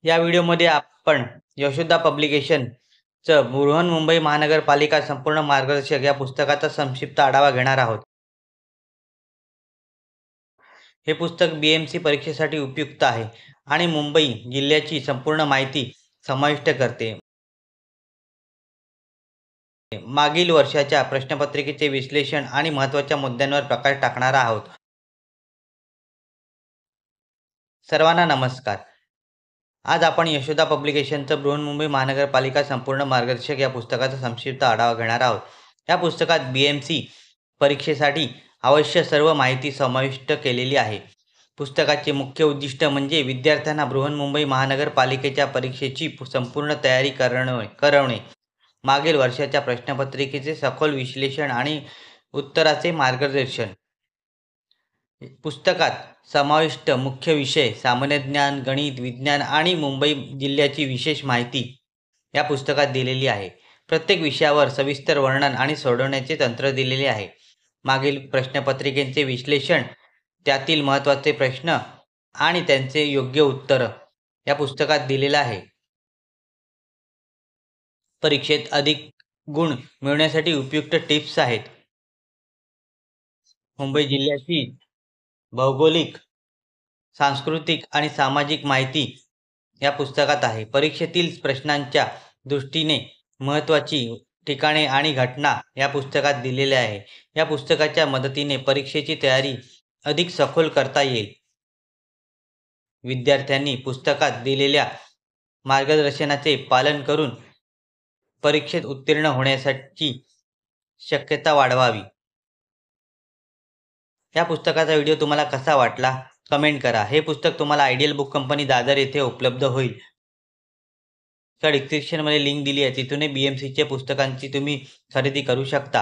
या व्हिडिओमध्ये आपण यशोदा पब्लिकेशनचं बृहन्मुंबई महानगरपालिका संपूर्ण मार्गदर्शक या पुस्तकाचा संक्षिप्त आढावा घेणार आहोत. हे पुस्तक BMC परीक्षेसाठी उपयुक्त आहे आणि मुंबई जिल्ह्याची संपूर्ण माहिती समाविष्ट करते. मागील वर्षाच्या प्रश्नपत्रिकेचे विश्लेषण आणि महत्त्वाच्या मुद्द्यांवर प्रकाश टाकणार आहोत. सर्वांना नमस्कार. आज आपण यशोदा पब्लिकेशनचं बृहन्मुंबई महानगरपालिका संपूर्ण मार्गदर्शक या पुस्तकाचा संक्षिप्त आढावा घेणार आहोत. या पुस्तकात BMC परीक्षेसाठी आवश्यक सर्व माहिती समाविष्ट केलेली आहे. पुस्तकाचे मुख्य उद्दिष्ट म्हणजे विद्यार्थ्यांना बृहन्मुंबई महानगरपालिकेच्या परीक्षेची संपूर्ण तयारी करवणे, मागील वर्षाच्या प्रश्नपत्रिकेचे सखोल विश्लेषण आणि उत्तराचे मार्गदर्शन. पुस्तकात समाविष्ट मुख्य विषय सामान्य ज्ञान, गणित, विज्ञान आणि मुंबई जिल्ह्याची विशेष माहिती या पुस्तकात दिलेली आहे. प्रत्येक विषयावर सविस्तर वर्णन आणि सोडवण्याचे तंत्र दिलेले आहे. मागील प्रश्नपत्रिकेचे विश्लेषण, त्यातील महत्त्वाचे प्रश्न आणि त्यांचे योग्य उत्तर या पुस्तकात दिलेलं आहे. परीक्षेत अधिक गुण मिळवण्यासाठी उपयुक्त टिप्स आहेत. मुंबई जिल्ह्याची भौगोलिक, सांस्कृतिक आणि सामाजिक माहिती या पुस्तकात आहे. परीक्षेतील प्रश्नांच्या दृष्टीने महत्त्वाची ठिकाणे आणि घटना या पुस्तकात दिलेल्या आहे. या पुस्तकाच्या मदतीने परीक्षेची तयारी अधिक सखोल करता येईल. विद्यार्थ्यांनी पुस्तकात दिलेल्या मार्गदर्शनाचे पालन करून परीक्षेत उत्तीर्ण होण्याची शक्यता वाढवावी. या पुस्तकाचा व्हिडिओ तुम्हाला कसा वाटला कमेंट करा. हे पुस्तक तुम्हाला आयडियल बुक कंपनी दादर येथे उपलब्ध होईल. त्या डिस्क्रिप्शनमध्ये लिंक दिली आहे, तिथून BMCच्या पुस्तकांची तुम्ही खरेदी करू शकता.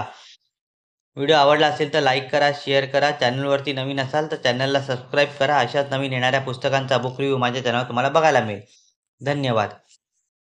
व्हिडिओ आवडला असेल तर लाईक करा, शेअर करा. चॅनलवरती नवीन असाल तर चॅनलला सबस्क्राईब करा. अशाच नवीन येणाऱ्या पुस्तकांचा बुक रिव्ह्यू माझ्या चॅनलवर तुम्हाला बघायला मिळेल. धन्यवाद.